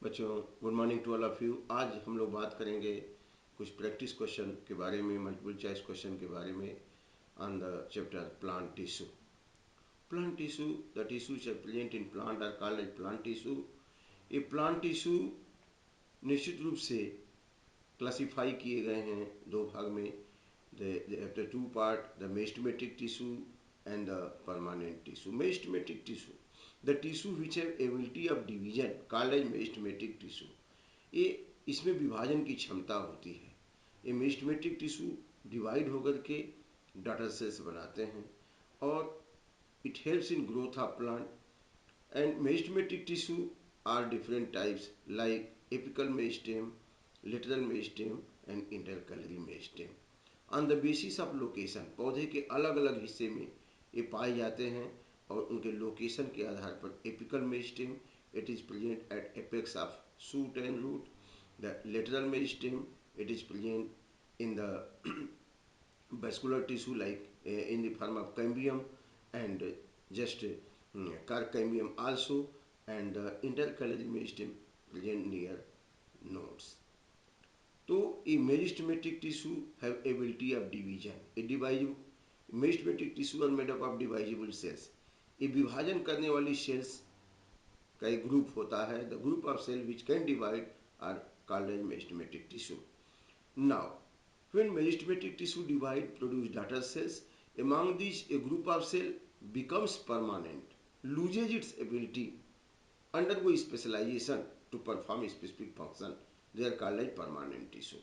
बच्चों, good morning to all of you. आज हम लोग बात करेंगे कुछ प्रैक्टिस क्वेश्चन के बारे में, मल्टीपल चॉइस क्वेश्चन के बारे में on the chapter plant tissue. Plant tissue, the tissues are present in plant are called as plant tissue. ये प्लांट टिश्यू निश्चित रूप से क्लासिफाई किए गए हैं दो भाग में। The two part, the meristematic tissue and the permanent tissue. Meristematic tissue, the tissue which have ability of division called as meristematic tissue. ये इसमें विभाजन की क्षमता होती है। ये मेरिस्टेमेटिक टिश्यू डिवाइड होकर के डॉटर सेल्स बनाते हैं और it helps in growth of plant. And meristematic tissue are different types like apical meristem, lateral meristem and intercalary meristem. On the basis of location, पौधे के अलग अलग हिस्से में ये पाए जाते हैं और उनके लोकेशन के आधार पर apical meristem, it is present at apex of shoot and root. The lateral meristem, it is present in the vascular tissue like in the form of cambium and just carcamium also, and the intercalary meristem present near nodes. तो ये meristematic tissue have ability of division. ये divides meristematic tissue are made up of divisible cells. ये विभाजन करने वाली sales का एक group होता है। The group of cell which can divide are called as meristematic tissue. Now, when meristematic tissue divide produce daughter cells, among these a group of cell becomes permanent, loses its ability, undergo specialization to perform a specific function. They are called as permanent tissue.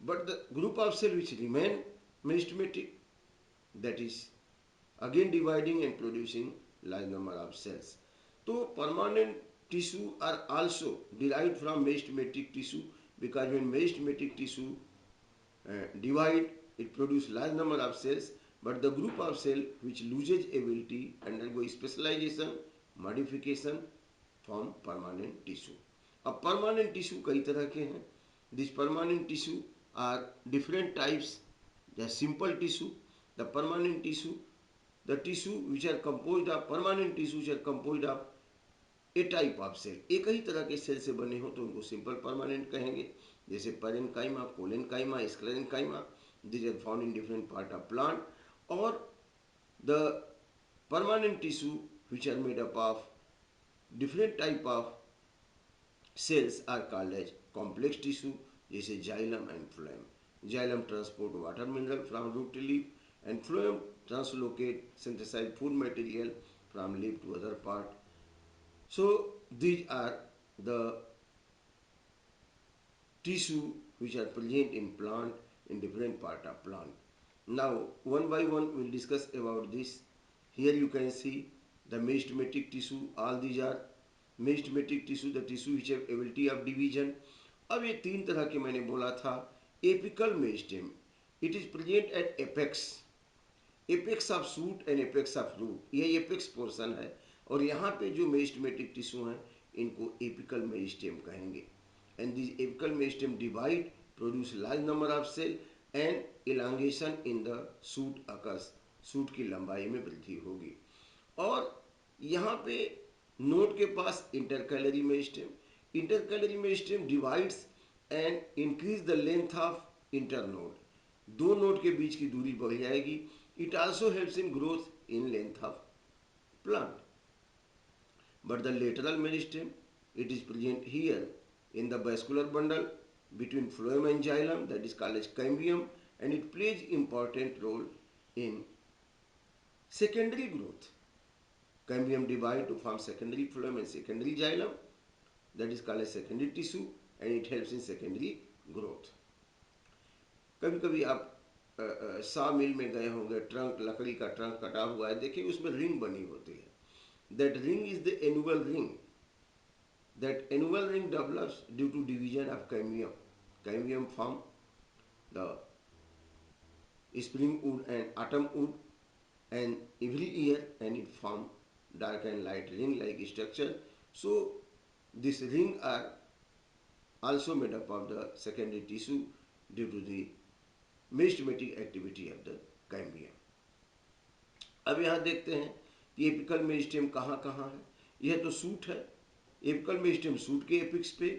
But the group of cell which remain meristematic, that is again dividing and producing large number of cells. So permanent tissue are also derived from meristematic tissue, because when meristematic tissue divide, it produce large number of cells, but the group of cell which loses ability undergo specialization, modification, form permanent tissue. अब permanent tissue कई तरह के हैं. These permanent tissue are different types. The simple tissue, the permanent tissue, the tissue which are composed of permanent tissues are composed of a type of cell. एक ही तरह के cell से बने हो तो उनको सिंपल परमानेंट कहेंगे, जैसे parenchyma, collenchyma, sclerenchyma. This are found in different part of plant. और the permanent tissue which are made up of different type of cells are called as complex tissue, जैसे xylem and phloem. Xylem transport water mineral from root to leaf, and phloem translocate synthesize food material from leaf to other part. So these are the tissue which are present in plant in different part of plant. Now one by one we will discuss about this. Here you can see the meristematic tissue. All these are meristematic tissue, the tissue which have ability of division. अब ये तीन तरह के मैंने बोला था. Apical meristem, it is present at apex, apex of shoot and apex of root. ये apex portion है और यहाँ पे जो मेरिस्टेमेटिक टिश्यू हैं इनको एपिकल मेरिस्टेम कहेंगे. And this apical meristem divide, produce large number of cell and elongation in the shoot occurs. Shoot की लंबाई में वृद्धि होगी. और यहाँ पे नोड के पास intercalary meristem, intercalary meristem divides and increase the length of internode. दो नोड के बीच की दूरी बढ़ जाएगी. It also helps in growth in length of plant. But the lateral meristem, it is present here in the vascular bundle between phloem and xylem, that is called as cambium, and it plays important role in secondary growth. Cambium divide to form secondary phloem and secondary xylem, that is called as secondary tissue, and it helps in secondary growth. कभी कभी आप saw मिल में गए होंगे, trunk, लकड़ी का trunk कटा हुआ है, देखिए उसमें रिंग बनी होती है. That ring is the annual ring. That annual ring develops due to division of cambium. Cambium form the spring wood and autumn wood, and every year and it form dark and light ring like structure. So this ring are also made up of the secondary tissue due to the meristematic activity of the cambium. अब यहाँ देखते हैं कि apical meristem कहाँ कहाँ है. यह तो सूट है, एपिकल मेरिस्टेम सूट के एपिक्स पे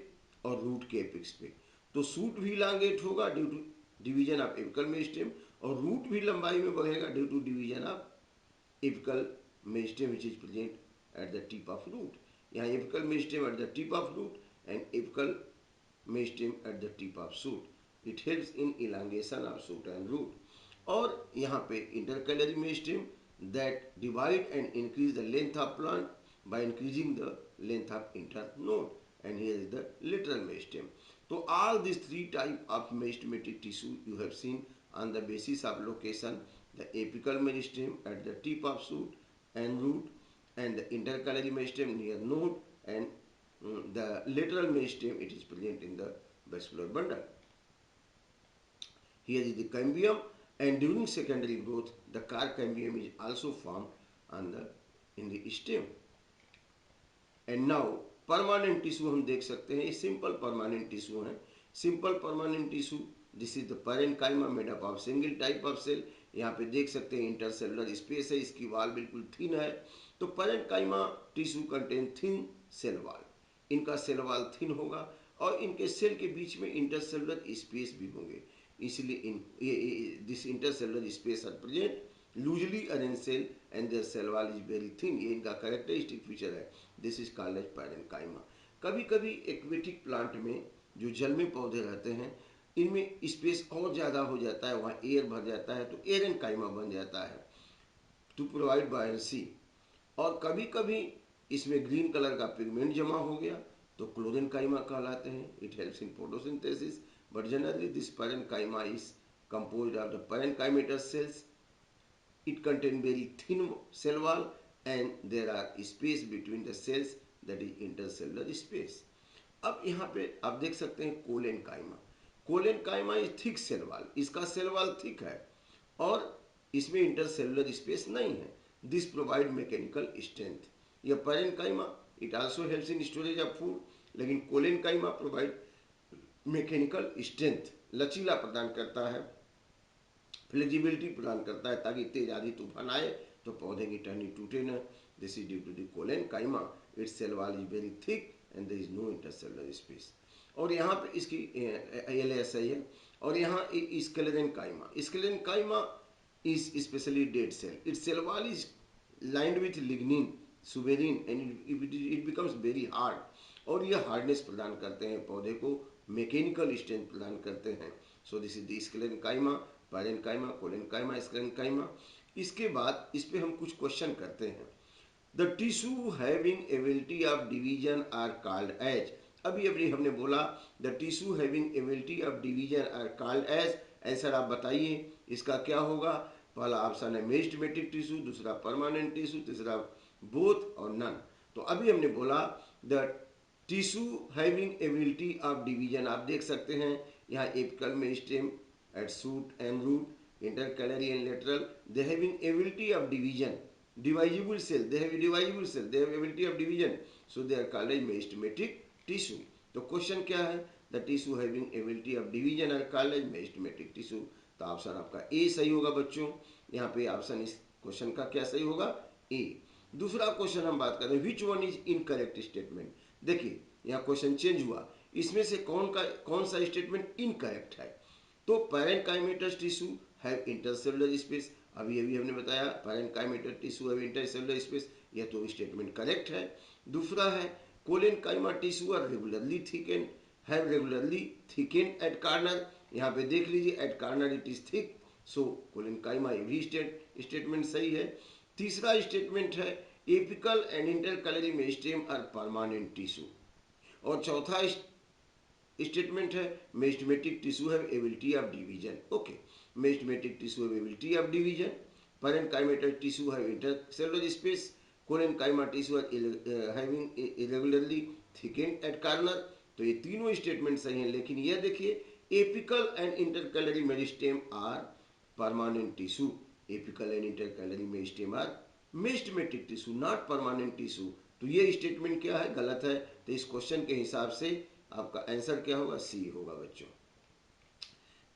और रूट के एपिक्स पे। तो सूट भी इलांगेट होगा due to division of apical meristem और रूट भी लंबाई में बढ़ेगा due to division of apical meristem which is present at the tip of root। यहाँ apical meristem at the tip of root and apical meristem at the tip of shoot। It helps in elongation of shoot and root। और यहाँ पे intercalary meristem that divide and increase the length of plant by increasing the length of internode and here is the lateral meristem। तो all these three type of meristematic tissue you have seen on the basis of location, the apical meristem at the tip of shoot and root and the intercalary meristem near node and the lateral meristem it is present in the vascular bundle। Here is the cambium and during secondary growth the car cambium is also formed on the in the stem। And now permanent tissue हम देख सकते हैं, ये simple permanent tissue है। Simple permanent tissue this is the parenchyma made up of single type of cell। यहाँ पे देख सकते हैं इंटरसेलुलर स्पेस है, इसकी वाल बिल्कुल थिन है। तो parenchyma tissue contain thin cell wall, इनका सेल वाल थिन होगा और इनके सेल के बीच में इंटरसेलुलर स्पेस भी होंगे, इसलिए this intercellular space are present loosely arrange cell and their cell wall is very thin. ये इनका कैरेक्टरिस्टिक फीचर है। This is called as parenchyma. कभी कभी एक्वेटिक प्लांट में जो जल में पौधे रहते हैं इनमें स्पेस और ज़्यादा हो जाता है, वहाँ एयर भर जाता है तो एरेन्काइमा बन जाता है टू प्रोवाइड बायंसी। और कभी कभी इसमें ग्रीन कलर का पिगमेंट जमा हो गया तो क्लोरेन्काइमा कहलाते हैं। It helps in photosynthesis but generally this parenchyma is composed of the parenchymatous cells। It contain very thin cell wall and there are space between the cells, that is intercellular space। अब यहाँ पे आप देख सकते हैं collenchyma. Collenchyma is thick cell wall, इसका cell wall thick है और इसमें इंटरसेलुलर स्पेस नहीं है। This provide mechanical strength. यह parenchyma it also helps in storage of food, लेकिन कोलेनकाइमा प्रोवाइड मैकेनिकल स्ट्रेंथ, लचीला प्रदान करता है, फ्लेक्सिबिलिटी प्रदान करता है ताकि तेज आधी तूफान आए तो पौधे की टहनी टूटे न। This is due to the collenchyma, it's cell wall is very thick and there is no intercellular space. और यहाँ पे इसकी LSI है और यहाँ sclerenchyma. Sclerenchyma is especially dead cell, its cell wall is lined with lignin suberin and it becomes very hard और यह hardness प्रदान करते हैं पौधे को, मैकेनिकल स्ट्रेंथ प्रदान करते हैं। So this is the sclerenchyma, parenchyma, collenchyma, sclerenchyma. इसके बाद इस पे हम कुछ क्वेश्चन करते हैं। The tissue having ability of division are called as. अभी अभी हमने बोला the tissue having ability of division are called as. Answer आप बताइए इसका क्या होगा। पहला ऑप्शन है मेरिस्टेमेटिक टिश्यू, दूसरा परमानेंट टिश्यू, तीसरा बोथ और नन। तो अभी हमने बोला the tissue having ability of division, आप देख सकते हैं यहाँ apical meristem at shoot and root, intercalary and lateral, they having ability of division, divisible cell, they have divisible cell, they have ability of division, so they are called as meristematic tissue। तो question क्या है, the tissue having ability of division are called as meristematic tissue। तो option आपका ए सही होगा बच्चों। यहाँ पे ऑप्शन इस क्वेश्चन का क्या सही होगा, ए। दूसरा क्वेश्चन हम बात करें which one is incorrect statement. देखिए यहाँ क्वेश्चन चेंज हुआ, इसमें से कौन सा स्टेटमेंट इनकरेक्ट है। तो parenchymatous tissue have intercellular space, अभी अभी हमने बताया parenchymatous tissue have intercellular space, यह तो स्टेटमेंट करेक्ट है। दूसरा है collenchyma tissue are regularly thickened, have regularly thickened at corner, यहाँ पे देख लीजिए at corner it is thick, so collenchyma ये भी स्टेटमेंट सही है। तीसरा स्टेटमेंट है apical and intercalary meristem are permanent tissue, और चौथा स्टेटमेंट है meristematic tissue have ability of division. Okay, meristematic tissue have ability of division, parenchymatous tissue have intercellular space, collenchyma tissue having irregularly thickened at corner. तो ये तीनों statement सही हैं, लेकिन यह देखिए apical and intercalary meristem are permanent tissue, apical and intercalary meristem are meristematic tissue not permanent tissue. तो ये स्टेटमेंट क्या है, गलत है। तो इस क्वेश्चन के हिसाब से आपका आंसर क्या होगा, सी होगा बच्चों।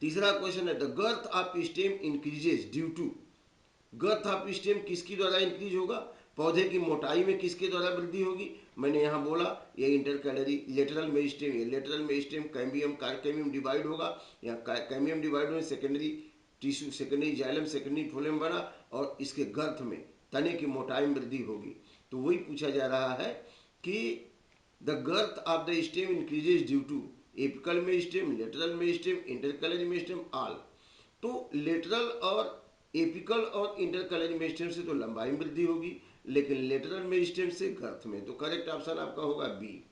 तीसरा क्वेश्चन है the girth of stem increases due to. Girth of stem किसकी द्वारा इंक्रीज होगा, पौधे की मोटाई में किसके द्वारा वृद्धि होगी, मैंने यहाँ बोला ये इंटरकैलरी लेटरल मेरिस्टेम, ये lateral meristem cambium cambium divide होगा, यहाँ कैम्बियम डिवाइड होने secondary tissue, secondary xylem, secondary phloem बना और इसके गर्थ में तने की मोटाई में वृद्धि होगी। तो वही पूछा जा रहा है कि the girth of the stem increases due to apical meristem, lateral meristem, intercalary meristem all. तो लेटरल और एपिकल और इंटरकैलरी मेरिस्टेम से तो लंबाई में वृद्धि होगी, लेकिन लेटरल मेरिस्टेम से गर्थ में। तो करेक्ट ऑप्शन आपका होगा बी।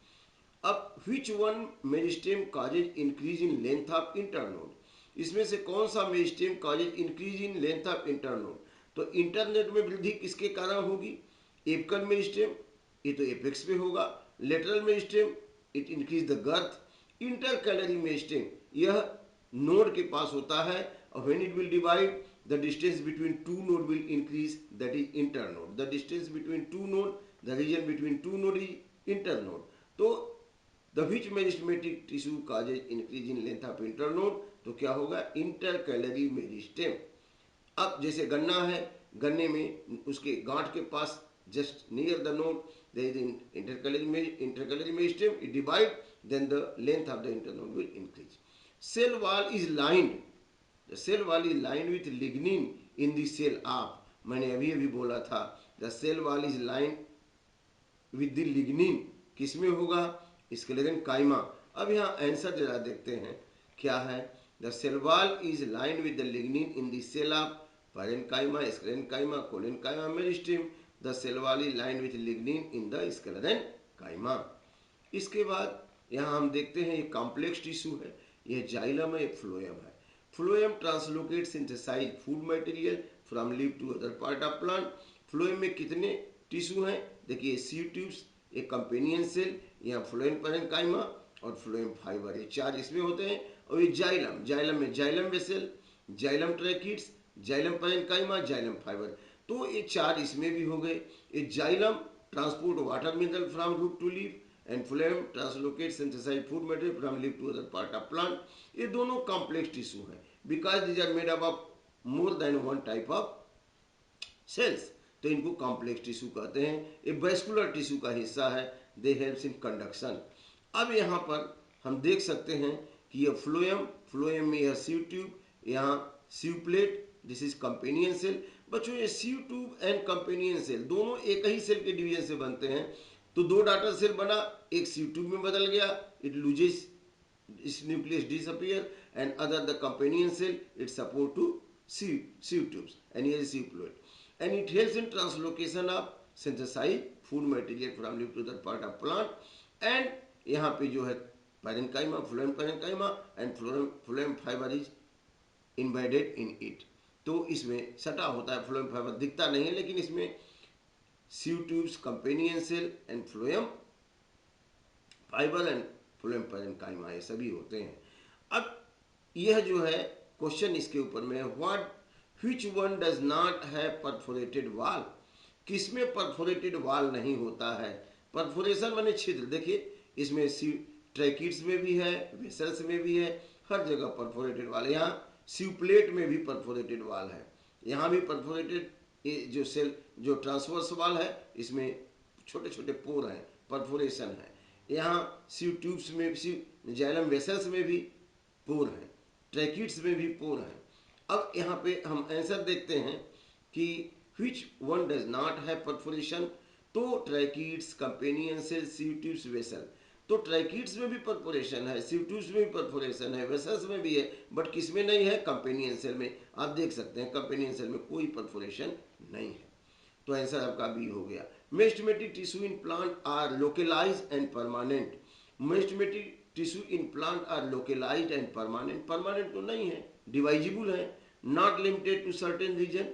अब which one meristem causes increase in length of internode, इसमें से कौन सा meristem causes increase in length of internode. तो इंटरनेट में वृद्धि किसके कारण होगी, एपिकल मेरिस्टेम, ये तो एपेक्स पे होगा। Lateral meristem it increase the girth. Intercalary meristem यह नोड के पास होता है और when it will divide the distance between two node will increase, that is internode. The distance between two node, the region between two node is internode. तो the which meristematic tissue causes increase in length of internode, तो क्या होगा intercalary meristem। अब जैसे गन्ना है, गन्ने में उसके गांठ के पास just near the node there is intercalary meristem, it divide, then the length of the internode will increase. Cell wall is lined, the cell wall is lined with lignin in the cell of, मैंने अभी अभी बोला था the cell wall is lined with the lignin, किसमें होगा sclerenchyma. अब यहाँ answer जरा देखते हैं क्या है। the cell wall is lined with the lignin in the cell of parenchyma, sclerenchyma, collenchyma, meristem। the cell wall is lined with lignin in the sclerenchyma। इसके बाद यहाँ हम देखते हैं ये कॉम्प्लेक्स टिश्यू है, यह जाइलम है, एक फ्लोएम है। Phloem translocate synthesise food material from leaf to other part of plant. Phloem में कितने टिश्यू हैं, देखिए सी ट्यूब्स, एक कंपेनियन सेल, यहाँ फ्लोएम पैरेन्काइमा और फ्लोएम फाइबर, ये चार इसमें होते हैं। और ये जाइलम, जाइलम में xylem vessel, xylem tracheids, xylem parenchyma, xylem fibre, तो ये चार इसमें भी हो गए। ये xylem transport water mineral from root to leaf and phloem translocate synthesise food material from leaf to other part of plant. ये दोनों कॉम्प्लेक्स टिश्यू हैं because these are made up of more than one type of cells, तो इनको complex tissue कहते हैं। ये vascular tissue का हिस्सा है, दे हेल्प्स इन कंडक्शन। अब यहाँ पर हम देख सकते हैं कि यह फ्लोएम, फ्लोएम में यह सीव ट्यूब, यहाँ sieve plate, this is companion cell. बच्चों ये sieve tube and companion cell दोनों एक ही सेल के डिवीजन से बनते हैं। तो दो डॉटर सेल बना, एक सीव ट्यूब में बदल गया, it loses its nucleus disappear, and other the companion cell it support to sieve tubes and here is sieve fluid, and it helps in translocation of synthesized food material from leaf to the part of plant। and यहाँ पे जो है parenchyma, phloem parenchyma and phloem fiber is embedded in it। तो इसमें सटा होता है, phloem fiber दिखता नहीं है लेकिन इसमें sieve tubes, companion cell and phloem fiber and phloem parenchyma ये सभी होते हैं। अब यह जो है क्वेश्चन इसके ऊपर में, what which one does not have perforated wall, किसमें परफोरेटेड वॉल नहीं होता है। परफोरेशन माने छिद्र, देखिए इसमें ट्रैकिड्स में भी है, वेसल्स में भी है, हर जगह परफोरेटेड वॉल। यहाँ सीवप्लेट में भी परफोरेटेड वॉल है, यहाँ भी परफोरेटेड, ये जो सेल जो ट्रांसवर्स वॉल है इसमें छोटे छोटे पोर हैं, परफोरेशन है। यहाँ सीव ट्यूब्स में, सीव जाइलम वेसल्स में भी पोर हैं, ट्रैकिड्स में भी पोर हैं। अब यहाँ पे हम आंसर देखते हैं कि which one does not have perforation, तो tracheids, companion cell, sieve tubes, vessel. तो ट्रैकिड्स में भी परफोरेशन है, सीव ट्यूब्स में भी परफोरेशन है, वेसल्स में भी है, बट किस में नहीं है, कंपेनियन सेल में। आप देख सकते हैं कंपेनियन सेल में कोई परफोरेशन नहीं है, तो आंसर आपका बी हो गया। Meristematic tissue in plant are localised and permanent. Meristematic tissue in plant are localised and permanent, permanent तो नहीं है, डिवाइजिबल है। Not limited to certain region,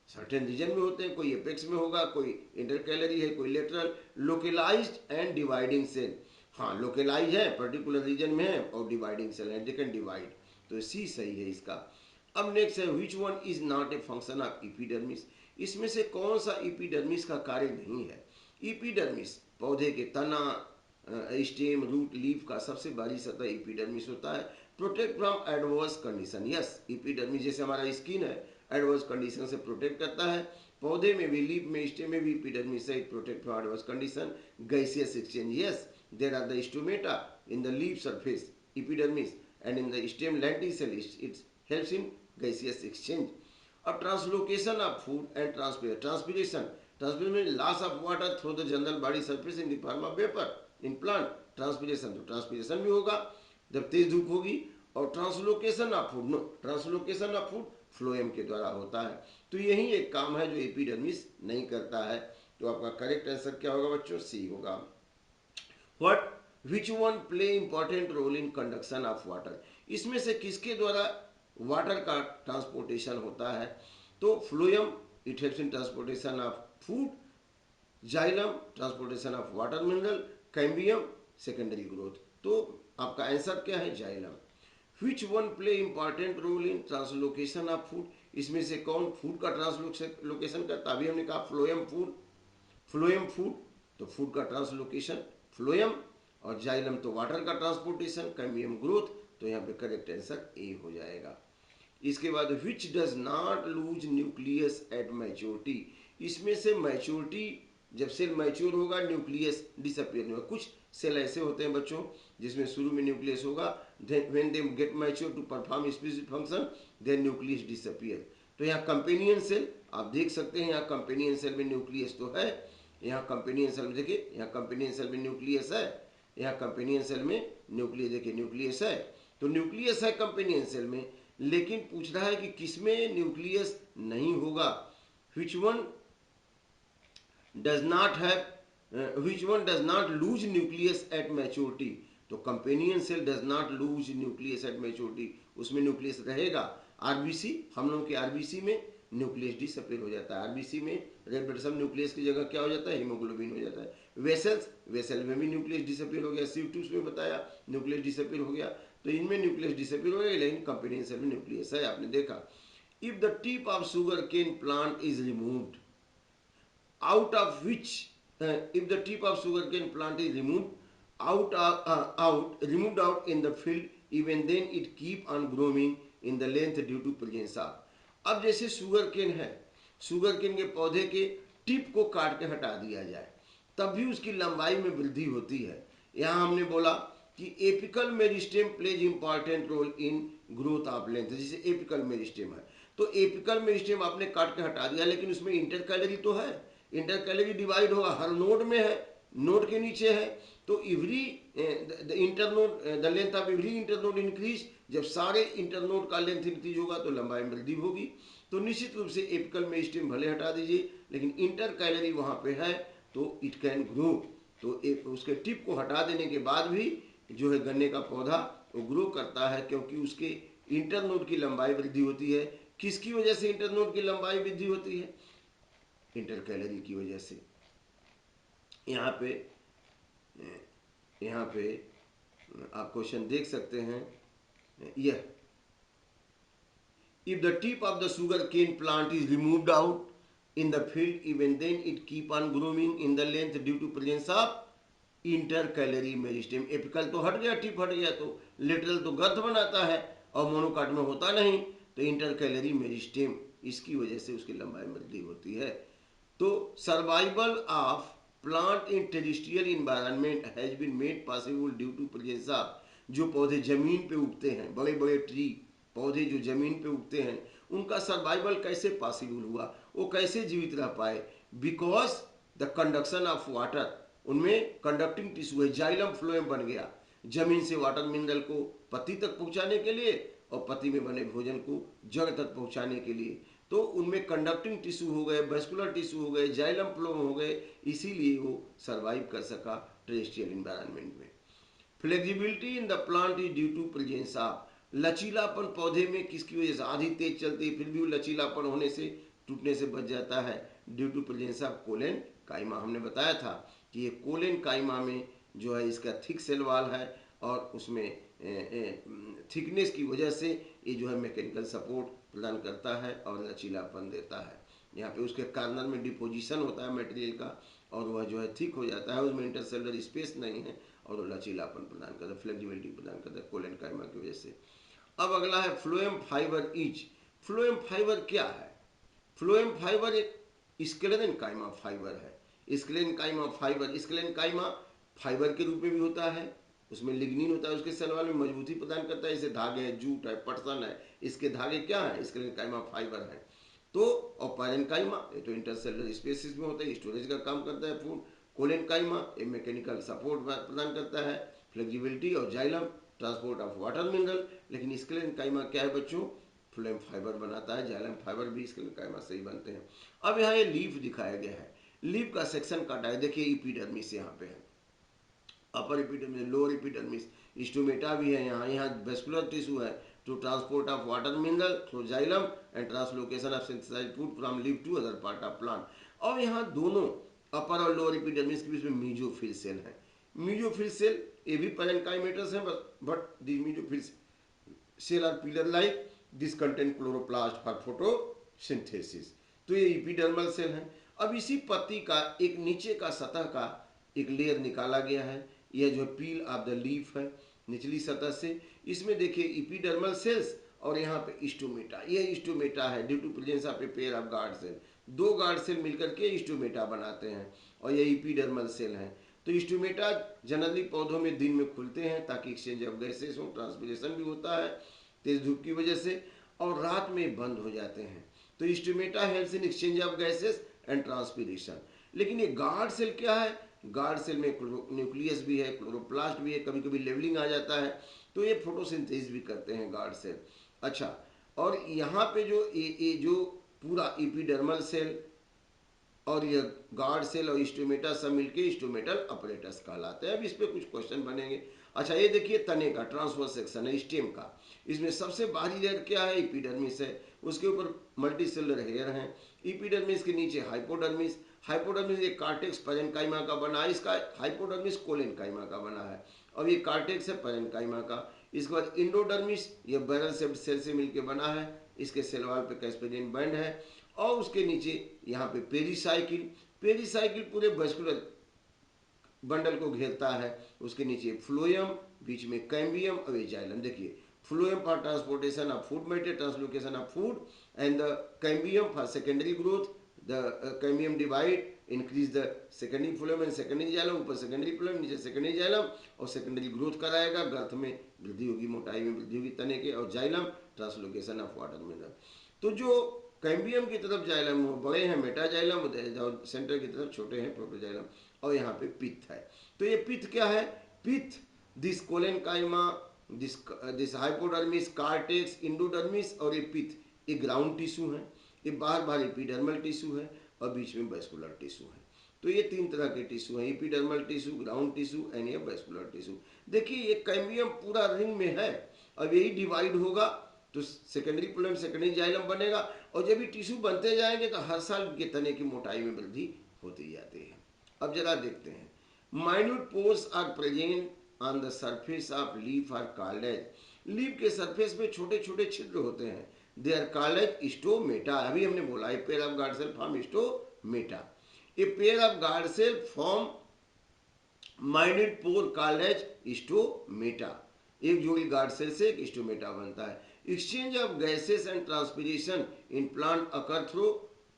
certain region में होते हैं, कोई एपेक्स में होगा, कोई इंटरकैलरी है, कोई lateral. Localised and dividing cell, हाँ लोकलाइज है, पर्टिकुलर रीजन में है, और डिवाइडिंग सेल है, दे कैन डिवाइड, तो सी सही है इसका। अब नेक्स्ट है which one is not a function of epidermis, इसमें से कौन सा एपिडर्मिस का कार्य नहीं है। एपिडर्मिस पौधे के तना, स्टेम, रूट, लीफ का सबसे बारीक सतह एपिडर्मिस होता है। Protect from adverse condition, yes epidermis जैसे हमारा स्किन है एडवर्स कंडीशन से प्रोटेक्ट करता है। पौधे में भी, लीफ में, स्टेम में भी एपिडर्मिस है, it protect from adverse condition, gaseous exchange. Yes, there are the stomata in the leaf surface, epidermis, and in the stem lenticel it helps in gaseous exchange. अब translocation of food and transpiration में loss of water through the general body surface in the form of vapour in plant. Transpiration, तो transpiration भी होगा जब तेज धूप होगी। और translocation of food, no, translocation of food phloem के द्वारा होता है। तो यही एक काम है जो एपिडर्मिस नहीं करता है। तो आपका करेक्ट आंसर क्या होगा बच्चों? सी होगा। What which one play important role in conduction of water, इसमें से किसके द्वारा वाटर का ट्रांसपोर्टेशन होता है? तो phloem it helps in transportation of food, xylem transportation of water mineral, cambium secondary growth. तो आपका आंसर क्या है? Xylem. Which one play important role in translocation of food, इसमें से कौन फूड का ट्रांसलोकेशन करता? अभी हमने कहा फ्लोएम फूड, फ्लोएम फूड, तो फूड का ट्रांसलोकेशन फ्लोएम, और जाइलम तो वाटर का ट्रांसपोर्टेशन, कैम्बियम ग्रोथ। तो यहाँ पे करेक्ट आंसर ए हो जाएगा। इसके बाद which does not lose nucleus at maturity, इसमें से मैच्योरिटी, जब सेल मैच्योर होगा न्यूक्लियस डिसअपियर नहीं होगा। कुछ सेल ऐसे होते हैं बच्चों जिसमें शुरू में न्यूक्लियस होगा, when they get mature to perform specific function then nucleus disappear. तो यहाँ कंपेनियन सेल आप देख सकते हैं, यहाँ कंपेनियन सेल में न्यूक्लियस तो है, यहाँ कंपेनियन सेल में देखिए, यहाँ कंपेनियन सेल में न्यूक्लियस है, यहाँ कंपेनियन सेल में न्यूक्लियस, देखिए न्यूक्लियस है, तो न्यूक्लियस है कंपेनियन सेल में। लेकिन पूछ रहा है कि किसमें न्यूक्लियस नहीं होगा? Which one does not have, which one does not lose nucleus at maturity, तो companion cell does not lose nucleus at maturity, उसमें न्यूक्लियस रहेगा। आरबीसी, हम लोग के आरबीसी में न्यूक्लियस डिसअपियर हो जाता है, आरबीसी में रेड ब्लड सेल न्यूक्लियस की जगह क्या हो जाता है? हीमोग्लोबिन हो जाता है। वेसल्स, वेसल में भी न्यूक्लियस डिसअपियर हो गया, C2 में बताया न्यूक्लियस डिसअपियर हो गया, तो इनमें न्यूक्लियस डिसअपियर हो गया, लेकिन कंपेनियन सेल में न्यूक्लियस है, आपने देखा। If the tip of sugarcane plant is removed, out of which if the tip of sugarcane plant is removed out in the field, even then it keep on growing in the length due to presence of। अब जैसे sugar cane है, sugar cane के पौधे के tip को काट के हटा दिया जाए तब भी उसकी लंबाई में वृद्धि होती है। यहाँ हमने बोला कि apical meristem plays important role in growth of length, जैसे एपिकल मेरिस्टेम है, तो एपिकल मेरिस्टेम आपने काट के हटा दिया, लेकिन उसमें इंटर कैलोरी तो है, इंटर कैलोरी डिवाइड होगा, हर नोड में है, नोड के नीचे है, तो every the internode the length of every internode increase, जब सारे इंटरनोड का लेंथ इंक्रीज होगा तो लंबाई में वृद्धि होगी। तो निश्चित रूप से एपिकल मेरिस्टेम भले हटा दीजिए, लेकिन इंटर कैलोरी वहाँ पे है तो इट कैन ग्रो। तो उसके टिप को हटा देने के बाद भी जो है गन्ने का पौधा वो ग्रो करता है, क्योंकि उसके इंटरनोड की लंबाई वृद्धि होती है। किसकी वजह से इंटरनोड की लंबाई वृद्धि होती है? इंटर कैलोरी की वजह से। यहाँ पे आप क्वेश्चन देख सकते हैं, यह if the tip of the sugarcane plant is removed out in the field, even then it keep on growing in the length due to presence of intercalary meristem। Apical तो हट गया, tip हट गया, तो lateral तो गर्थ बनाता है और मोनोकाट में होता नहीं, तो इंटरकैलरी मेरिस्टेम, इसकी वजह से उसकी लंबाई में वृद्धि होती है। तो survival of plant in terrestrial environment has been made possible due to presence of, जो पौधे जमीन पे उगते हैं, बड़े बड़े ट्री पौधे जो जमीन पे उगते हैं, उनका सर्वाइवल कैसे पॉसिबल हुआ, वो कैसे जीवित रह पाए? Because the conduction of water, उनमें कंडक्टिंग टिश्यू है, जाइलम फ्लोएम बन गया, जमीन से वाटर मिनरल को पत्ती तक पहुंचाने के लिए और पत्ती में बने भोजन को जड़ तक पहुंचाने के लिए। तो उनमें कंडक्टिंग टिश्यू हो गए, वेस्कुलर टिश्यू हो गए, जाइलम फ्लोएम हो गए, इसीलिए वो सर्वाइव कर सका टेरेस्ट्रियल इन्वायरमेंट में। Flexibility in the plant is due to presence of, लचीलापन पौधे में किसकी वजह से? आधी तेज चलती है फिर भी वो लचीलापन होने से, टूटने से बच जाता है, ड्यू टू प्रेजेंस ऑफ कोलेन काइमा। हमने बताया था कि ये कोलेन काइमा में जो है इसका थिक सेल वाल है और उसमें थिकनेस की वजह से ये जो है मैकेनिकल सपोर्ट प्रदान करता है और लचीलापन देता है। यहाँ पे उसके कार्नर में डिपोजिशन होता है मटेरियल का और वह जो है थिक हो जाता है, उसमें इंटरसेलुलर स्पेस नहीं है और वो लचीलापन प्रदान करता है, फ्लेक्सिबिलिटी प्रदान करता है कोलेन काइमा की वजह से। अब अगला है phloem fibre etch. Phloem fibre क्या है? फ्लोएम फाइबर एक स्क्लेरेनकाइमा फाइबर है। स्क्लेरेनकाइमा फाइबर, स्क्लेरेनकाइमा फाइबर के रूप में भी होता है, उसमें लिग्निन होता है, उसके सेल वाल में मजबूती प्रदान करता है, जैसे धागे हैं, जूट है, पटसन है, इसके धागे क्या है, स्क्लेरेनकाइमा फाइबर है। तो और पैरेन्काइमा ये तो इंटरसेलुलर स्पेसिस में होता है, स्टोरेज का काम करता है फूड। कोलेनकाइमा ये मैकेनिकल सपोर्ट प्रदान करता है, फ्लेक्सिबिलिटी। और xylem transport of water mineral. लेकिन स्क्लेरेनकाइमा क्या है बच्चों, फ्लोएम फाइबर बनाता है, जाइलम फाइबर भी स्क्लेरेनकाइमा से ही बनते हैं। अब यहाँ ये लीफ दिखाया गया है, लीफ का सेक्शन काटा है, देखिए एपिडर्मिस यहाँ पे है, upper epidermis, lower epidermis, stomata भी है यहाँ, यहाँ वेस्कुलर टिश्यू है to transport of water mineral through xylem and translocation of synthesised food from leaf to other part of plant. और यहाँ दोनों अपर और लोअर एपिडर्मिस के बीच में मीजोफिल सेल है। मीजोफिल सेल ये भी पैरेन्काइमेटस है, but the mesophyll cell are pillar like, this contain chloroplast for photosynthesis. तो ये एपिडर्मल सेल है। अब इसी पत्ती का एक नीचे का सतह का एक लेयर निकाला गया है, यह जो पील ऑफ द लीफ है निचली सतह से, इसमें देखिए एपिडर्मल सेल्स और यहाँ पे स्टोमेटा, यह स्टोमेटा है due to presence of a pair of guard cell. दो गार्ड सेल मिलकर के स्टोमेटा बनाते हैं और ये एपिडर्मल सेल हैं। तो स्टोमेटा जनरली पौधों में दिन में खुलते हैं ताकि एक्सचेंज ऑफ गैसेस हो, ट्रांसपिरेशन भी होता है तेज धूप की वजह से, और रात में बंद हो जाते हैं। तो stomata helps in exchange of gases and transpiration. लेकिन ये गार्ड सेल क्या है, गार्ड सेल में न्यूक्लियस भी है, क्लोरोप्लास्ट भी है, कभी कभी लेवलिंग आ जाता है, तो ये फोटोसिंथेसिस भी करते हैं गार्ड सेल। अच्छा, और यहाँ पे ये जो पूरा एपिडर्मल सेल और ये गार्ड सेल और स्टोमेटा सब मिलके स्टोमेटल अपरेटस कहलाते हैं। अब इस पे कुछ क्वेश्चन बनेंगे। अच्छा, ये देखिए तने का ट्रांसवर्स सेक्शन है स्टेम का, इसमें सबसे बाहरी लेयर क्या है, एपिडर्मिस है, उसके ऊपर मल्टीसेलुलर हेयर है, एपिडर्मिस के नीचे हाइपोडर्मिस, हाइपोडर्मिस ये कार्टेक्स पैरेन्काइमा का बना है, इसका हाइपोडर्मिस कोलेनकाइमा का बना है, और ये कार्टेक्स है पैरेन्काइमा का। इसके बाद इंडोडर्मिस ये बैरल सेल से मिलकर बना है, इसके सेल वॉल पे कैस्पेडियन बैंड है, और उसके नीचे यहाँ पे पेरीसाइकिल, पेरीसाइकिल पूरे वेस्कुलर बंडल को घेरता है, उसके नीचे फ्लोएम, बीच में कैम्बियम और जाइलम। देखिए phloem for transportation of food matter, translocation of food, and the cambium for secondary growth, the cambium divide increase the secondary phloem and secondary xylem, ऊपर secondary phloem नीचे secondary xylem, और secondary growth कराएगा, गर्थ में वृद्धि होगी, मोटाई में वृद्धि होगी तने के, और xylem translocation of water mineral. तो जो कैम्बियम की तरफ जाइलम वो बड़े हैं मेटाजाइलम, और सेंटर की तरफ छोटे हैं प्रोटोजाइलम, और यहाँ पे पित्त है। तो ये पित्त क्या है, पित्त this collenchyma, this hypodermis, cortex, endodermis, और ये पित्त ये ग्राउंड टिश्यू है, ये बाहर बाहर एपिडर्मल टिश्यू है, और बीच में वेस्कुलर टिश्यू है। तो ये तीन तरह के टिश्यू हैं, epidermal tissue, ground tissue and ये वेस्कुलर टिश्यू। देखिए ये कैम्बियम पूरा रिंग में है, अब यही डिवाइड होगा तो सेकेंडरी फ्लोएम सेकेंडरी जाइलम बनेगा, और जब ये टिश्यू बनते जाएंगे तो हर साल के तने की मोटाई में वृद्धि होती जाती है। अब जरा देखते हैं, minute pores are present on the surface of leaf are called as, leaf के सरफेस में छोटे छोटे छिद्र होते हैं, they are called as stomata. अभी हमने बोला a pair of guard cell form stomata, a pair of guard cell form minute pore called as stomata. एक जोड़ी गार्ड सेल से एक स्टोमेटा बनता है। Exchange of gases and transpiration in plant occur through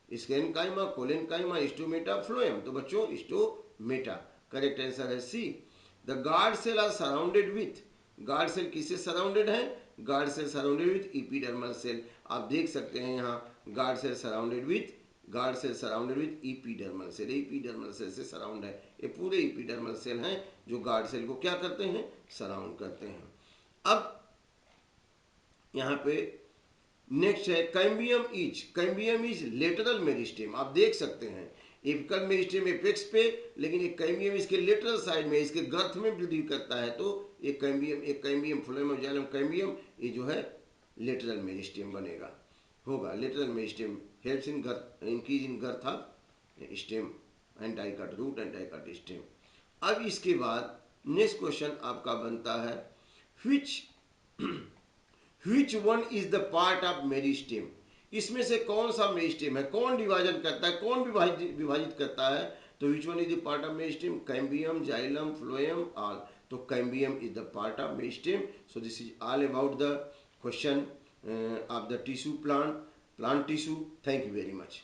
स्केनकाइमा, collenchyma, stomata, phloem. तो बच्चों stomata correct answer है C. The guard cell are surrounded with, guard cell किससे सराउंडेड है, guard cell surrounded with epidermal cell. आप देख सकते हैं यहाँ guard cell surrounded with, guard cell surrounded with epidermal cell, epidermal cell से surround है, ये पूरे एपिडर्मल सेल हैं जो गार्ड सेल को क्या करते हैं, सराउंड करते हैं। अब यहाँ पे नेक्स्ट है cambium is, cambium is lateral meristem. आप देख सकते हैं एपिकल मेरिस्टेम एपेक्स पे, लेकिन ये कैम्बियम इसके लेटरल साइड में, इसके गर्थ में वृद्धि करता है। तो एक cambium phloem of xylem cambium ये जो है लेटरल मेरिस्टेम बनेगा, होगा lateral meristem, helps in girth, increase in girth of stem and dicot root and dicot stem. अब इसके बाद नेक्स्ट क्वेश्चन आपका बनता है which Which one is the part of meristem, इसमें से कौन सा मेरिस्टेम है, कौन विभाजन करता है, कौन विभाजित करता है। तो which one is the part of meristem, cambium, xylem, phloem, all. तो cambium is the part of meristem. So this is all about the question of the tissue plant tissue. Thank you very much.